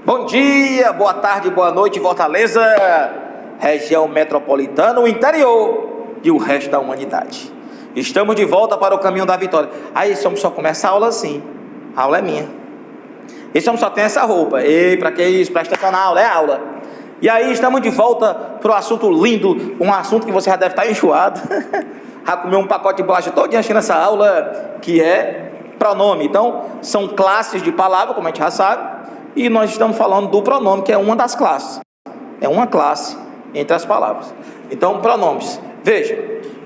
Bom dia, boa tarde, boa noite, Fortaleza, região metropolitana, o interior e o resto da humanidade. Estamos de volta para o caminho da vitória. Aí, esse homem só começa a aula assim. A aula é minha. Esse homem só tem essa roupa. Ei, pra que isso? Presta atenção na aula, é aula. E aí, estamos de volta para o assunto lindo, um assunto que você já deve estar enjoado. Já comeu um pacote de bolacha todo dia nessa aula, que é pronome. Então, são classes de palavra, como a gente já sabe. E nós estamos falando do pronome, que é uma das classes. É uma classe entre as palavras. Então, pronomes. Veja,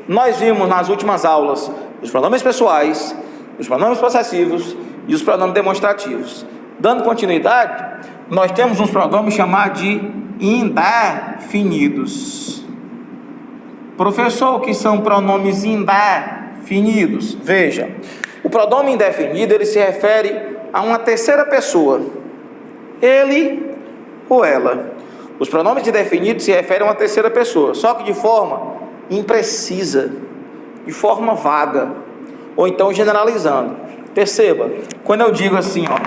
nós vimos nas últimas aulas os pronomes pessoais, os pronomes possessivos e os pronomes demonstrativos. Dando continuidade, nós temos uns pronomes chamados de indefinidos. Professor, o que são pronomes indefinidos? Veja, o pronome indefinido, ele se refere a uma terceira pessoa. Ele ou ela. Os pronomes indefinidos se referem a uma terceira pessoa, só que de forma imprecisa, de forma vaga, ou então generalizando. Perceba, quando eu digo assim, ó,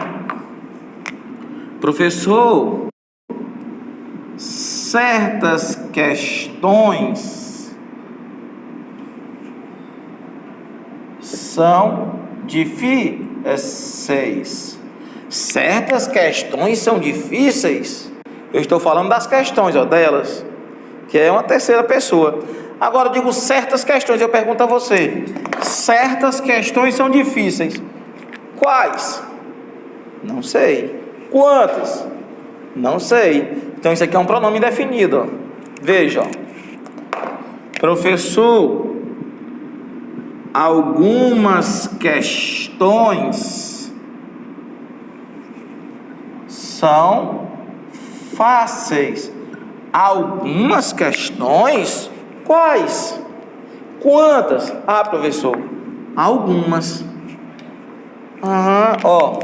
professor, certas questões são difíceis. Certas questões são difíceis. Eu estou falando das questões, ó, delas, que é uma terceira pessoa. Agora eu digo certas questões, eu pergunto a você: certas questões são difíceis. Quais? Não sei. Quantas? Não sei. Então isso aqui é um pronome indefinido, ó. Veja, ó. Professor, algumas questões são fáceis. Algumas questões? Quais? Quantas? Ah, professor, algumas. Ó.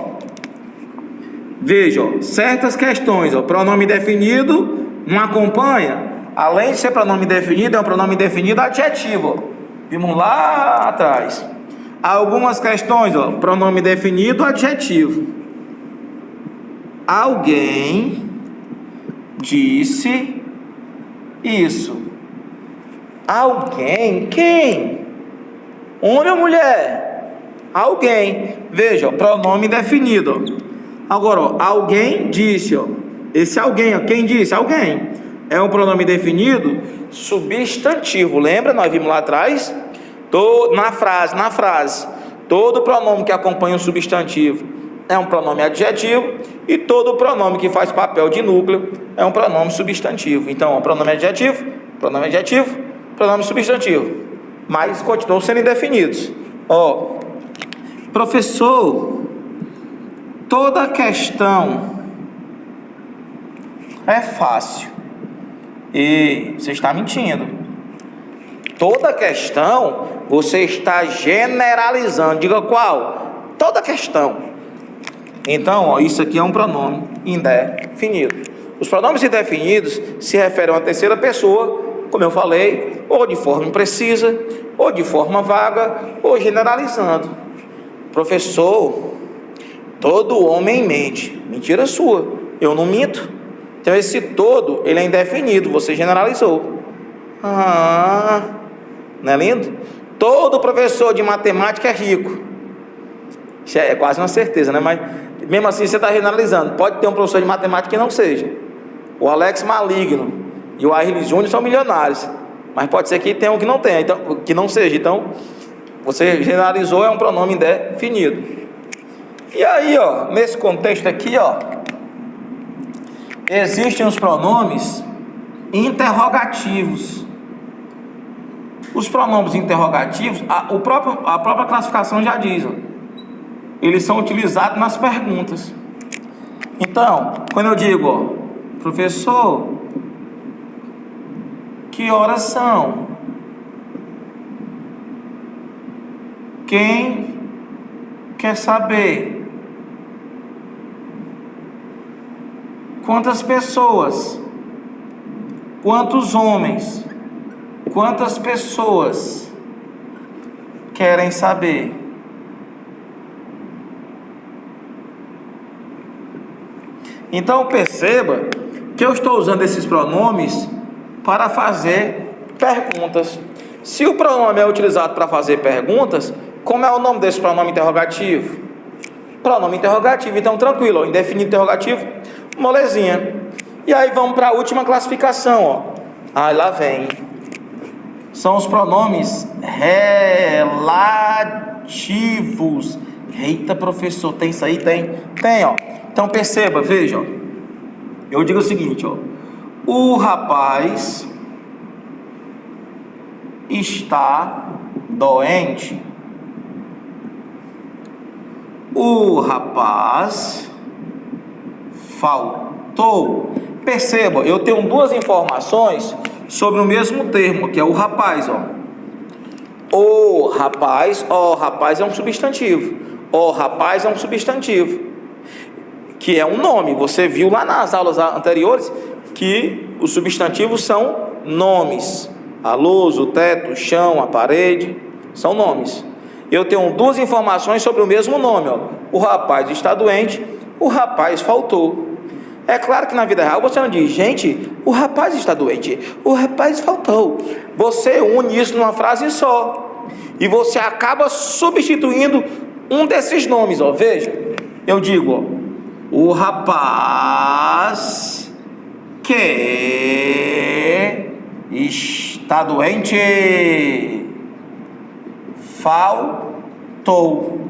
Veja, ó, certas questões, ó, pronome definido, não acompanha. Além de ser pronome definido, é um pronome definido adjetivo, ó. Vimos lá atrás. Algumas questões, ó, pronome definido adjetivo. Alguém disse isso. Alguém? Quem? Homem ou mulher? Alguém. Veja, ó, pronome definido, ó. Agora, ó, alguém disse, ó. Esse alguém, ó, quem disse? Alguém. É um pronome definido substantivo. Lembra? Nós vimos lá atrás. Na frase. Todo pronome que acompanha o substantivo é um pronome adjetivo, e todo pronome que faz papel de núcleo é um pronome substantivo. Então, pronome adjetivo, pronome substantivo, mas continuam sendo indefinidos. Ó, professor, toda questão é fácil. E você está mentindo. Toda questão você está generalizando. Diga qual? Toda questão. Então, ó, isso aqui é um pronome indefinido. Os pronomes indefinidos se referem a uma terceira pessoa, como eu falei, ou de forma imprecisa, ou de forma vaga, ou generalizando. Professor, todo homem mente. Mentira sua, eu não minto. Então esse todo, ele é indefinido, você generalizou. Não é lindo? Todo professor de matemática é rico. Isso é quase uma certeza, né? Mas mesmo assim você está generalizando. Pode ter um professor de matemática que não seja. O Alex Maligno e o Ayrton Júnior são milionários, mas pode ser que tenha um que não tenha, então, que não seja. Então você generalizou, é um pronome indefinido. E aí, ó, nesse contexto aqui, ó, existem os pronomes interrogativos. Os pronomes interrogativos, a própria classificação já diz, ó, eles são utilizados nas perguntas. Então, quando eu digo, ó, professor, que horas são? Quem quer saber? Quantas pessoas? Quantos homens? Quantas pessoas querem saber? Então perceba que eu estou usando esses pronomes para fazer perguntas. Se o pronome é utilizado para fazer perguntas, como é o nome desse pronome interrogativo? Pronome interrogativo. Então tranquilo, ó, indefinido interrogativo, molezinha. E aí vamos para a última classificação, ó. Aí lá vem. São os pronomes relativos. Eita, professor, tem isso aí? Tem, ó. Então perceba, veja, ó. Eu digo o seguinte, ó. O rapaz está doente. O rapaz faltou. Perceba, eu tenho duas informações sobre o mesmo termo, que é o rapaz, ó. O rapaz, ó, rapaz é um substantivo. Ó, rapaz é um substantivo, que é um nome. Você viu lá nas aulas anteriores que os substantivos são nomes. A luz, o teto, o chão, a parede, são nomes. Eu tenho duas informações sobre o mesmo nome, ó. O rapaz está doente, o rapaz faltou. É claro que na vida real você não diz, gente, o rapaz está doente, o rapaz faltou. Você une isso numa frase só. E você acaba substituindo um desses nomes, ó. Veja, eu digo, ó, o rapaz que está doente faltou.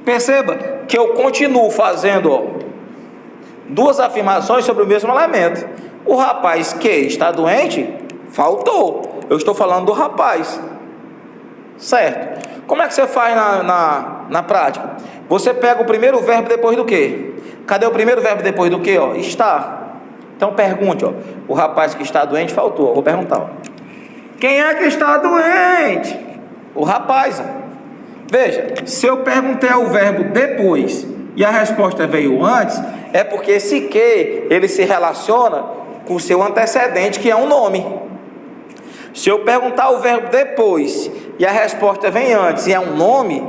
Perceba que eu continuo fazendo, ó, duas afirmações sobre o mesmo elemento. O rapaz que está doente faltou. Eu estou falando do rapaz, certo? Como é que você faz na prática? Você pega o primeiro verbo depois do que? Cadê o primeiro verbo depois do que? Ó, está. Então pergunte, ó, o rapaz que está doente faltou. Vou perguntar, ó. Quem é que está doente? O rapaz. Ó. Veja, se eu perguntei o verbo depois e a resposta veio antes, é porque esse que, ele se relaciona com o seu antecedente, que é um nome. Se eu perguntar o verbo depois e a resposta vem antes e é um nome,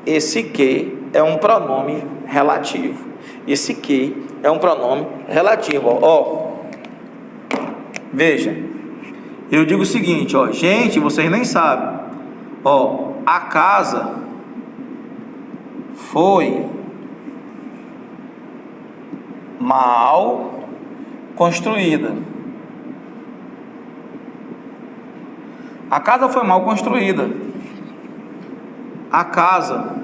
esse que é um pronome relativo. Esse que é um pronome relativo, ó. Veja, eu digo o seguinte, ó, gente, vocês nem sabem, ó, a casa foi mal construída. A casa foi mal construída. A casa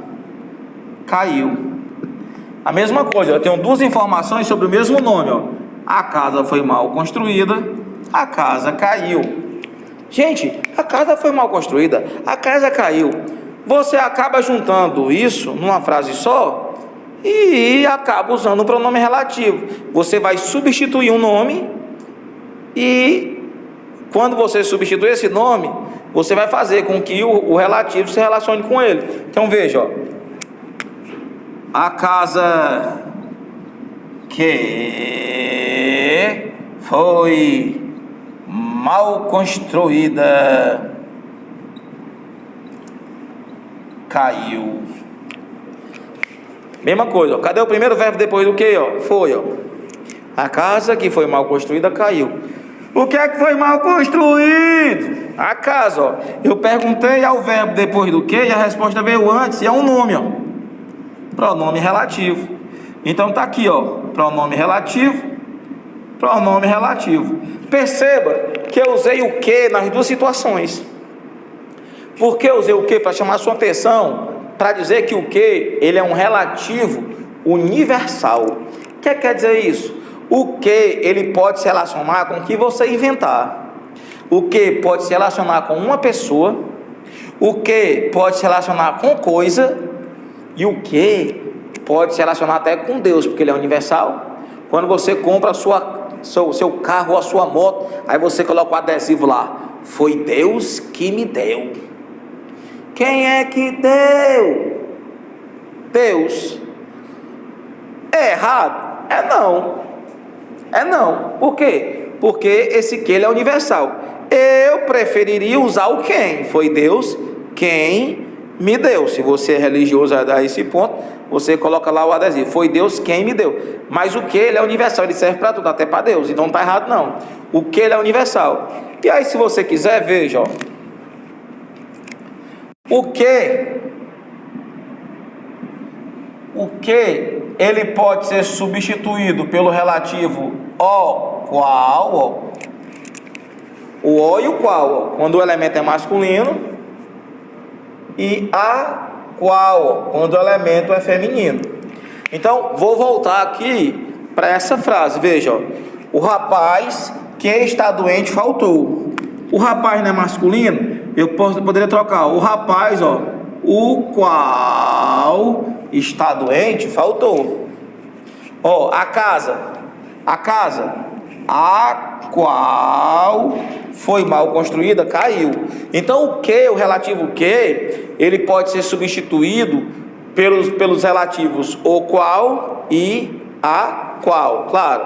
caiu. A mesma coisa, eu tenho duas informações sobre o mesmo nome, ó. A casa foi mal construída, a casa caiu. Gente, a casa foi mal construída, a casa caiu. Você acaba juntando isso numa frase só e acaba usando o pronome relativo. Você vai substituir um nome e quando você substitui esse nome, você vai fazer com que o relativo se relacione com ele. Então veja, ó. A casa que foi mal construída caiu. Mesma coisa, ó. Cadê o primeiro verbo depois do que, ó? Foi, ó. A casa que foi mal construída caiu. O que é que foi mal construído? A casa, ó. Eu perguntei ao verbo depois do que e a resposta veio antes, e é um nome, ó. Pronome relativo. Então tá aqui, ó. Pronome relativo. Pronome relativo. Perceba que eu usei o que nas duas situações. Por que eu usei o que? Para chamar a sua atenção, para dizer que o que, ele é um relativo universal. O que quer dizer isso? O que, ele pode se relacionar com o que você inventar. O que pode se relacionar com uma pessoa. O que pode se relacionar com coisa. E o que pode se relacionar até com Deus, porque ele é universal. Quando você compra seu carro ou a sua moto, aí você coloca o adesivo lá: foi Deus que me deu. Quem é que deu? Deus. É errado? É não. É não. Por quê? Porque esse que ele é universal. Eu preferiria usar o quem. Foi Deus quem me deu. Se você é religioso a esse ponto, você coloca lá o adesivo. Foi Deus quem me deu. Mas o que ele é universal, ele serve para tudo, até para Deus. Então não está errado não. O que ele é universal. E aí se você quiser, veja, ó. O que ele pode ser substituído pelo relativo o qual, ó. O o e o qual, ó, quando o elemento é masculino, e a qual, ó, quando o elemento é feminino. Então, vou voltar aqui para essa frase. Veja, ó, o rapaz que está doente faltou. O rapaz não é masculino, eu poderia trocar o rapaz, ó, o qual está doente faltou. Ó, a casa, a qual foi mal construída caiu. Então o que, o relativo que, ele pode ser substituído pelos relativos o qual e a qual. Claro,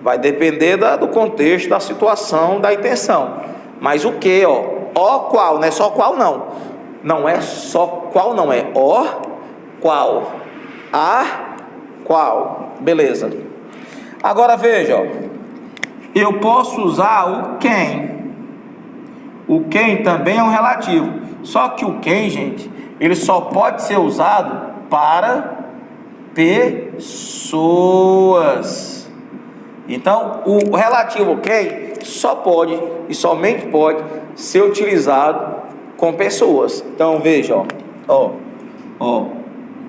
vai depender do contexto, da situação, da intenção. Mas o que, ó, o qual, não é só qual não. Não é só qual não, é o qual, a qual. Beleza. Agora veja, ó, eu posso usar o quem. O quem também é um relativo. Só que o quem, gente, ele só pode ser usado para pessoas. Então, o relativo quem só pode e somente pode ser utilizado com pessoas. Então, veja, ó.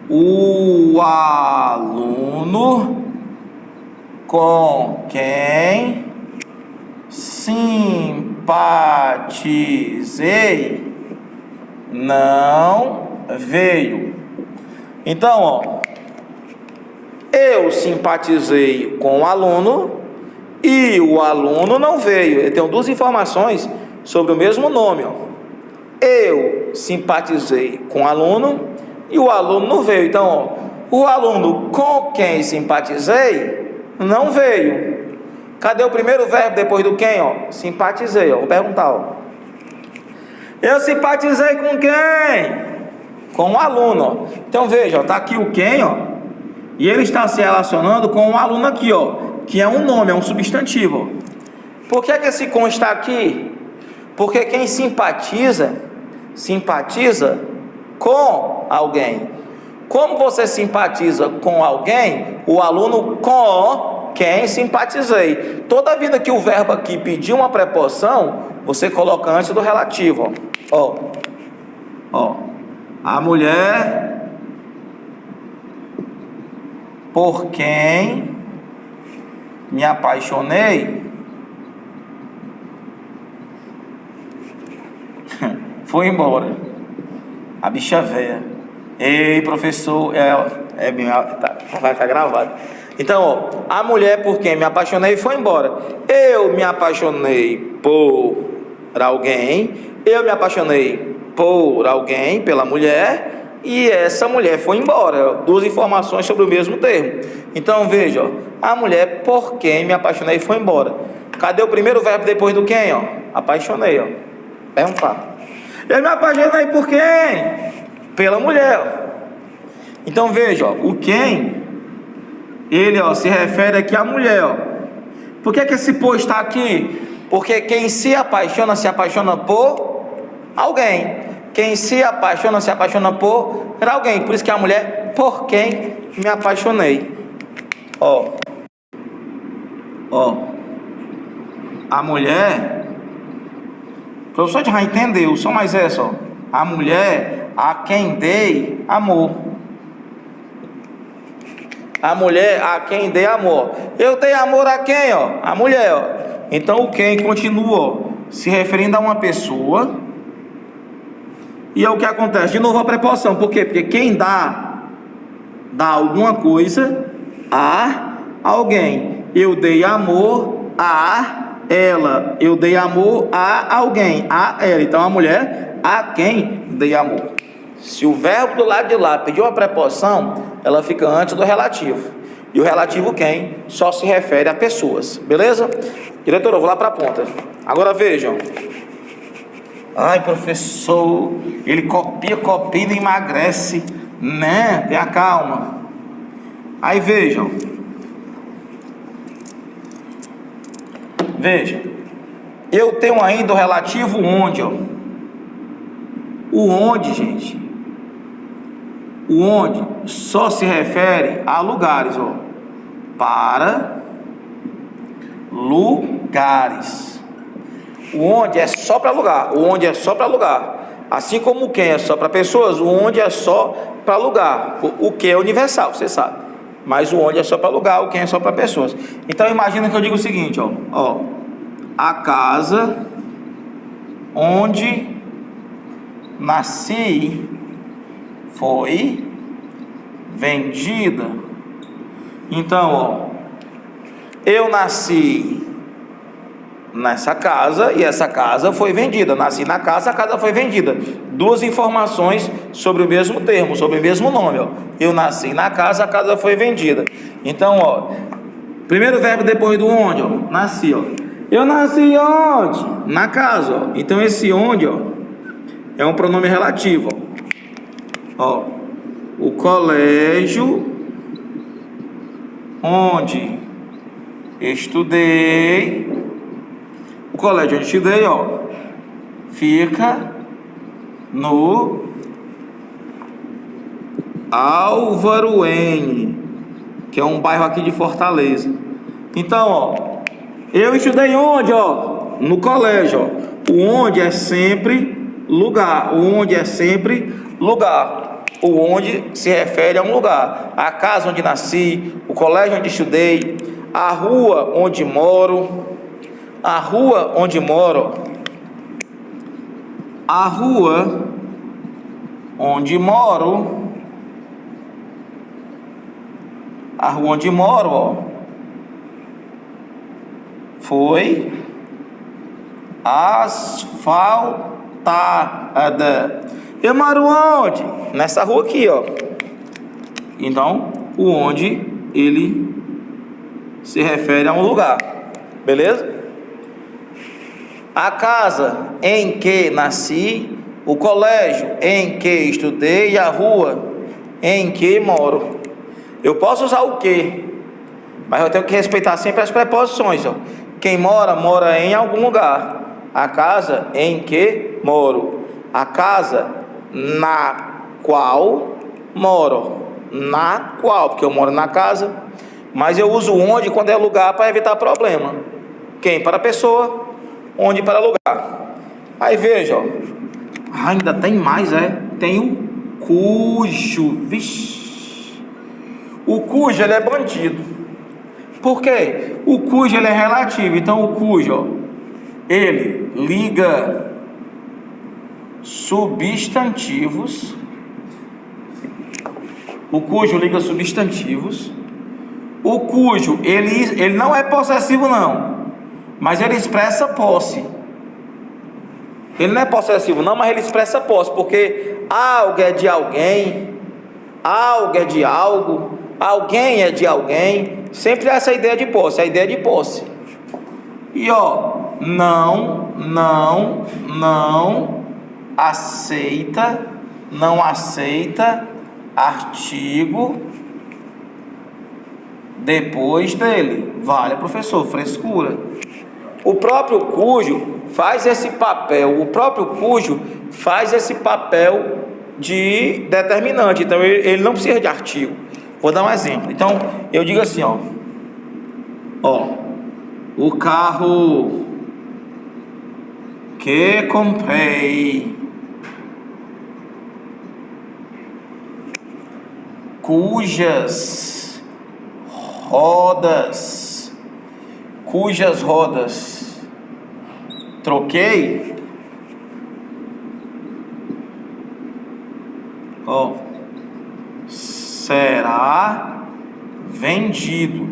O aluno com quem simpatizei não veio. Então, ó, eu simpatizei com o aluno e o aluno não veio. Eu tenho duas informações sobre o mesmo nome, ó. Eu simpatizei com o aluno e o aluno não veio. Então, ó, o aluno com quem simpatizei não veio. Cadê o primeiro verbo depois do quem, ó? Simpatizei, ó. Vou perguntar, ó. Eu simpatizei com quem? Com o aluno, ó. Então veja, ó, tá aqui o quem, ó. E ele está se relacionando com o aluno aqui, ó, que é um nome, é um substantivo, ó. Por que esse com está aqui? Porque quem simpatiza com alguém. Como você simpatiza com alguém? O aluno com quem simpatizei. Toda vida que o verbo aqui pedir uma preposição, você coloca antes do relativo, ó. Ó. A mulher por quem me apaixonei foi embora. A bicha véia. Ei, professor, vai ficar gravado. Então, ó, a mulher por quem me apaixonei foi embora. Eu me apaixonei por alguém. Eu me apaixonei por alguém, pela mulher, e essa mulher foi embora. Duas informações sobre o mesmo termo. Então, veja, ó, a mulher por quem me apaixonei foi embora. Cadê o primeiro verbo depois do quem, ó? Apaixonei, ó. Perguntar. Eu me apaixonei por quem? Pela mulher. Então veja, ó, o quem, ele, ó, se refere aqui à mulher, ó. Por que esse por está aqui? Porque quem se apaixona por alguém. Quem se apaixona por alguém. Por isso que a mulher, por quem me apaixonei. Ó, a mulher, o professor já entendeu, só mais essa, ó. A mulher a quem dei amor. A mulher a quem dei amor. Eu dei amor a quem, ó? A mulher, ó. Então o quem continua, ó, se referindo a uma pessoa. E é o que acontece. De novo a preposição. Por quê? Porque quem dá alguma coisa a alguém. Eu dei amor a ela. Eu dei amor a alguém. A ela. Então a mulher a quem dei amor. Se o verbo do lado de lá pedir uma preposição, ela fica antes do relativo. E o relativo quem só se refere a pessoas. Beleza? Diretor, eu vou lá para a ponta. Agora vejam. Ai, professor, ele copia e não emagrece, né? Tenha calma. Aí vejam. Veja. Eu tenho ainda o relativo onde, ó. O onde, gente. O onde só se refere a lugares, ó. Para lugares. O onde é só para lugar. O onde é só para lugar. Assim como o quem é só para pessoas, o onde é só para lugar. O que é universal, você sabe. Mas o onde é só para lugar, o quem é só para pessoas. Então imagina que eu digo o seguinte, ó. A casa onde nasci foi vendida. Então, ó, eu nasci nessa casa e essa casa foi vendida. Nasci na casa, a casa foi vendida. Duas informações sobre o mesmo termo, sobre o mesmo nome, ó. Eu nasci na casa, a casa foi vendida. Então, ó, primeiro verbo depois do onde, ó, nasci, ó. Eu nasci onde? Na casa, ó. Então esse onde, ó, é um pronome relativo, ó. O colégio onde estudei, o colégio onde estudei, ó, fica no Álvaro N, que é um bairro aqui de Fortaleza. Então, ó, eu estudei onde, ó? No colégio, ó. O onde é sempre lugar. O onde é sempre lugar. O onde se refere a um lugar. A casa onde nasci, o colégio onde estudei, a rua onde moro. A rua onde moro. A rua onde moro. A rua onde moro, ó, foi asfaltada. Eu moro onde? Nessa rua aqui, ó. Então, o onde ele se refere a um lugar. Beleza? A casa em que nasci, o colégio em que estudei e a rua em que moro. Eu posso usar o que, mas eu tenho que respeitar sempre as preposições, ó. Quem mora, mora em algum lugar. A casa em que moro. A casa na qual moro. Na qual, porque eu moro na casa. Mas eu uso onde quando é lugar para evitar problema. Quem para pessoa, onde para lugar. Aí veja, ó. Ainda tem mais, tem o cujo. Vixe. O cujo, ele é bandido. Por quê? O cujo, ele é relativo. Então, o cujo, ó, ele liga substantivos. O cujo liga substantivos. O cujo, ele não é possessivo, não. Mas ele expressa posse. Ele não é possessivo, não, mas ele expressa posse. Porque algo é de alguém, algo é de algo, alguém é de alguém. Sempre essa ideia de posse, a ideia de posse. E ó, não aceita artigo depois dele. Vale, professor, frescura. O próprio cujo faz esse papel, de determinante. Então ele não precisa de artigo. Vou dar um exemplo. Então eu digo assim, ó, o carro que comprei, cujas rodas troquei, será vendido.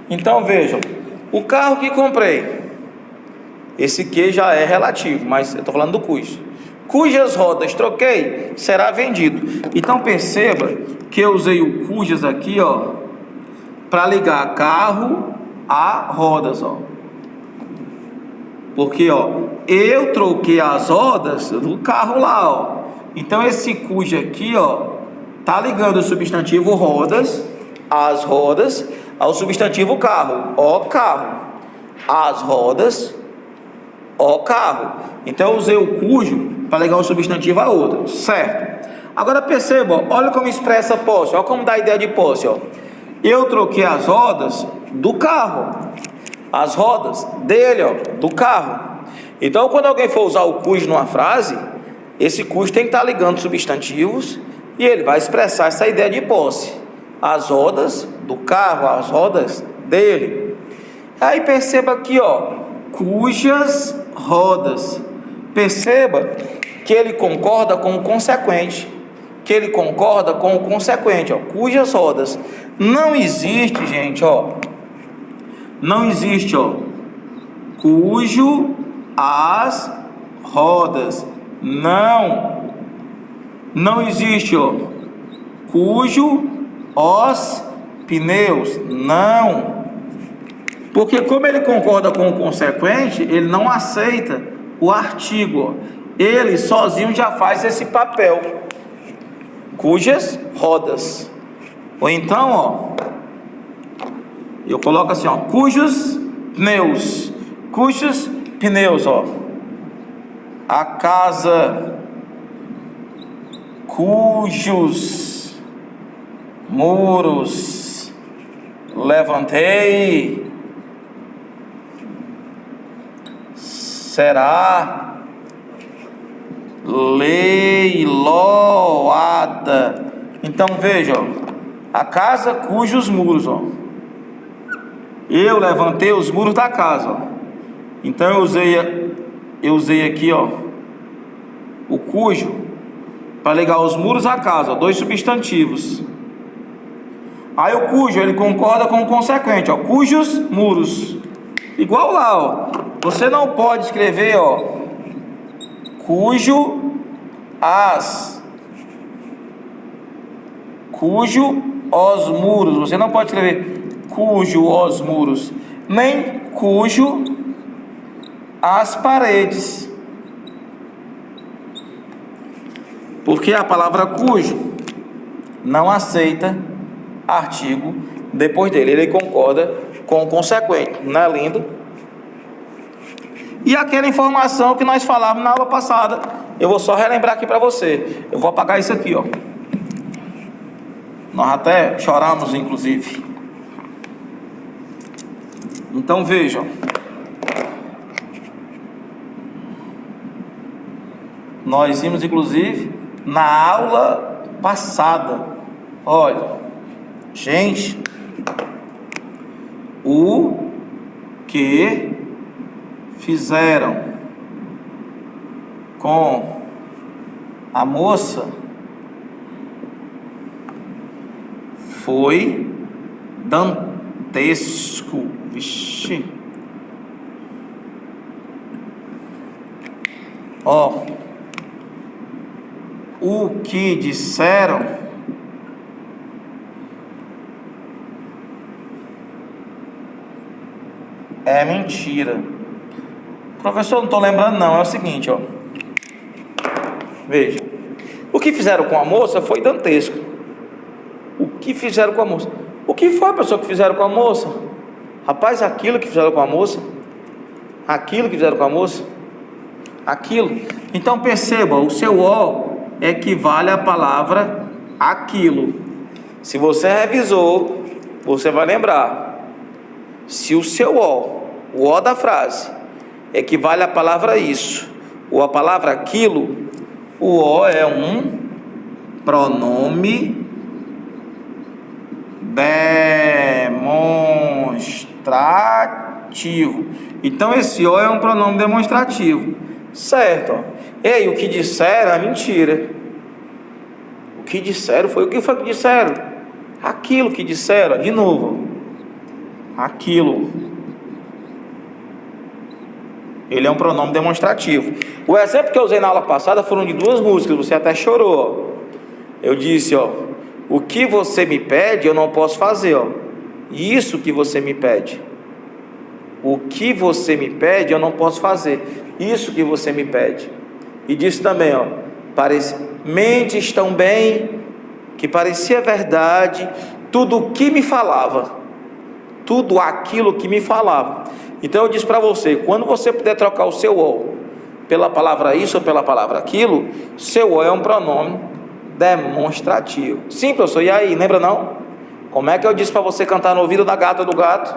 Então vejam, o carro que comprei, esse que já é relativo, mas eu estou falando do cujo. Cujas rodas troquei, será vendido. Então perceba que eu usei o cujas aqui, ó, para ligar carro a rodas, ó. Porque, eu troquei as rodas do carro lá, ó. Então, esse cujo aqui, tá ligando o substantivo rodas, as rodas, ao substantivo carro, ó carro. As rodas, ó carro. Então, eu usei o cujo para ligar um substantivo a outro, certo? Agora, perceba, olha como expressa posse, olha como dá a ideia de posse, Eu troquei as rodas do carro, as rodas dele, do carro. Então, quando alguém for usar o cujo numa frase, esse cujo tem que estar ligando substantivos e ele vai expressar essa ideia de posse. As rodas do carro, as rodas dele. Aí perceba aqui, cujas rodas. Perceba que ele concorda com o consequente. Cujas rodas. Não existe, gente, não existe, cujo as rodas. Não existe, cujo os pneus. Não. Porque como ele concorda com o consequente, ele não aceita o artigo. Ele sozinho já faz esse papel. Cujas rodas. Ou então, eu coloco assim, cujos pneus. Cujos pneus, A casa, cujos muros levantei, será leiloada. Então veja, a casa cujos muros, eu levantei os muros da casa, Então eu usei aqui, o cujo para ligar os muros à casa, dois substantivos. Aí o cujo, ele concorda com o consequente, cujos muros. Igual lá, você não pode escrever, cujo os muros. Você não pode escrever cujo os muros, nem cujo as paredes. Porque a palavra cujo não aceita artigo depois dele, ele concorda com o consequente, não é lindo? E aquela informação que nós falávamos na aula passada, eu vou só relembrar aqui para você. Eu vou apagar isso aqui, nós até choramos, inclusive. Então vejam, nós vimos inclusive na aula passada, olha, gente, o que fizeram com a moça foi dantesco. Vixe. O que disseram é mentira. Professor, não estou lembrando não, é o seguinte, veja, o que fizeram com a moça foi dantesco. O que fizeram com a moça? O que foi, pessoal, que fizeram com a moça? Rapaz, aquilo que fizeram com a moça. Aquilo que fizeram com a moça. Aquilo. Então perceba, o seu equivale à palavra aquilo. Se você revisou, você vai lembrar. Se o seu o da frase, equivale à palavra isso, ou à palavra aquilo, o é um pronome demonstrativo. Então esse é um pronome demonstrativo, certo? E aí, o que disseram é mentira. O que disseram foi o que foi que disseram? Aquilo que disseram, de novo, aquilo. Ele é um pronome demonstrativo. O exemplo que eu usei na aula passada foram de duas músicas, você até chorou. Eu disse, o que você me pede eu não posso fazer, Isso que você me pede. o que você me pede eu não posso fazer, isso que você me pede. E disse também, mentes tão bem, que parecia verdade, tudo o que me falava, tudo aquilo que me falava. Então eu disse para você, quando você puder trocar o seu "o" pela palavra isso ou pela palavra aquilo, seu "o" é um pronome demonstrativo. Sim, professor, e aí, lembra não? Como é que eu disse para você cantar no ouvido da gata ou do gato?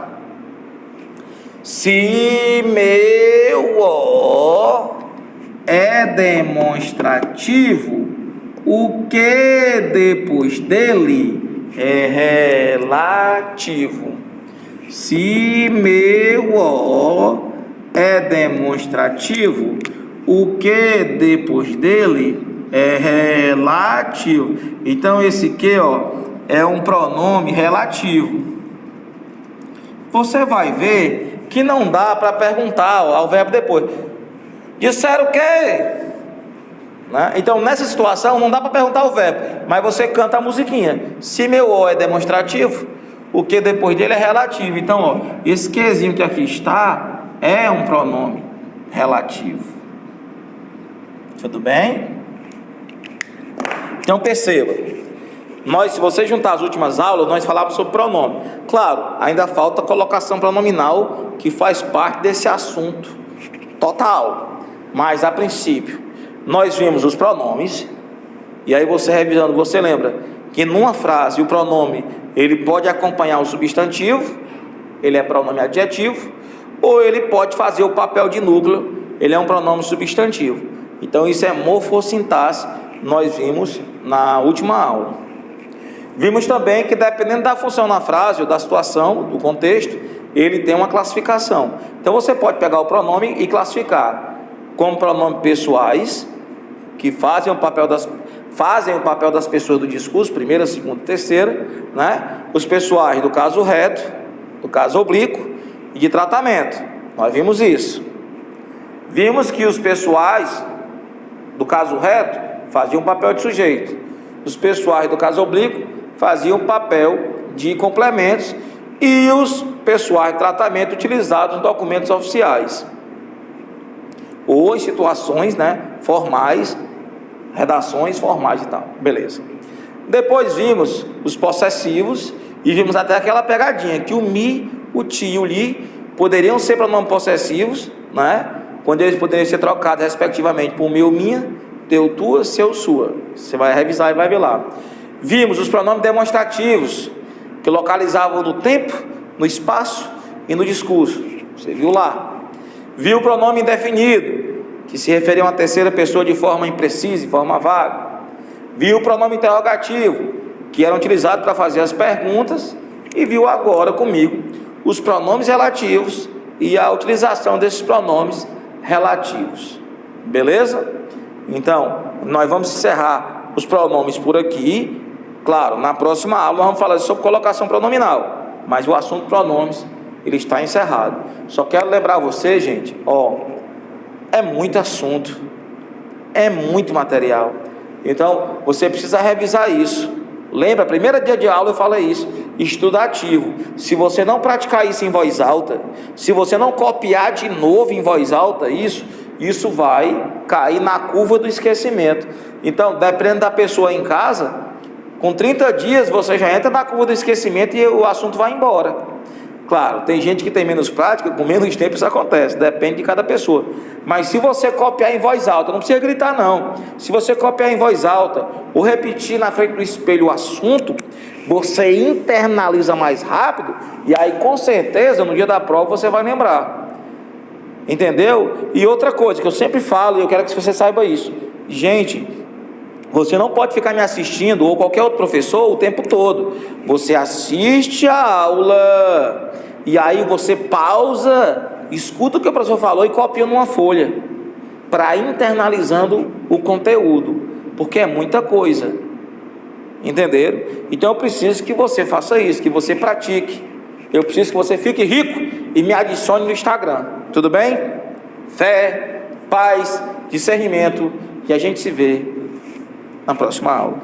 Se meu "o" é demonstrativo, o que depois dele é relativo. Se meu "o" é demonstrativo, o que depois dele é relativo. Então esse que, é um pronome relativo. Você vai ver que não dá para perguntar ao verbo depois. Disseram o quê? Né? Então nessa situação não dá para perguntar o verbo, mas você canta a musiquinha. Se meu "o" é demonstrativo, o que depois dele é relativo. Então, esse quezinho que aqui está é um pronome relativo. Tudo bem? Então perceba, se você juntar as últimas aulas, nós falávamos sobre pronome. Claro, ainda falta colocação pronominal, que faz parte desse assunto total. Mas a princípio, nós vimos os pronomes, e aí você revisando, você lembra que numa frase o pronome ele pode acompanhar o substantivo, ele é pronome adjetivo, ou ele pode fazer o papel de núcleo, ele é um pronome substantivo. Então isso é morfossintaxe, nós vimos na última aula. Vimos também que dependendo da função na frase, ou da situação, do contexto, ele tem uma classificação. Então você pode pegar o pronome e classificar como pronomes pessoais, que fazem o papel das pessoas do discurso, primeira, segunda, terceira, né? Os pessoais do caso reto, do caso oblíquo e de tratamento. Nós vimos isso. Vimos que os pessoais do caso reto faziam o papel de sujeito. Os pessoais do caso oblíquo faziam o papel de complementos e os pessoais de tratamento utilizados em documentos oficiais ou em situações, formais, redações formais e tal, beleza. Depois vimos os possessivos e vimos até aquela pegadinha que o mi, o ti e o li poderiam ser pronomes possessivos, quando eles poderiam ser trocados respectivamente por meu, minha, teu, tua, seu, sua. Você vai revisar e vai ver lá. Vimos os pronomes demonstrativos, que localizavam no tempo, no espaço e no discurso. Você viu lá. Viu o pronome indefinido, que se referiam a terceira pessoa de forma imprecisa, de forma vaga. Viu o pronome interrogativo, que eram utilizados para fazer as perguntas. E viu agora comigo os pronomes relativos e a utilização desses pronomes relativos. Beleza? Então, nós vamos encerrar os pronomes por aqui. Claro, na próxima aula nós vamos falar sobre colocação pronominal, mas o assunto pronomes, ele está encerrado. Só quero lembrar você, gente, é muito assunto, é muito material. Então, você precisa revisar isso. Lembra, primeiro dia de aula eu falei isso, estudo ativo. Se você não praticar isso em voz alta, se você não copiar de novo em voz alta isso vai cair na curva do esquecimento. Então, dependendo da pessoa em casa, com 30 dias você já entra na curva do esquecimento e o assunto vai embora. Claro, tem gente que tem menos prática, com menos tempo isso acontece, depende de cada pessoa. Mas se você copiar em voz alta, não precisa gritar não. Se você copiar em voz alta ou repetir na frente do espelho o assunto, você internaliza mais rápido e aí com certeza no dia da prova você vai lembrar. Entendeu? E outra coisa que eu sempre falo, e eu quero que você saiba isso. Gente, você não pode ficar me assistindo ou qualquer outro professor o tempo todo. Você assiste a aula e aí você pausa, escuta o que o professor falou e copia numa folha para ir internalizando o conteúdo, porque é muita coisa. Entenderam? Então eu preciso que você faça isso, que você pratique. Eu preciso que você fique rico e me adicione no Instagram. Tudo bem? Fé, paz, discernimento, e a gente se vê na próxima aula.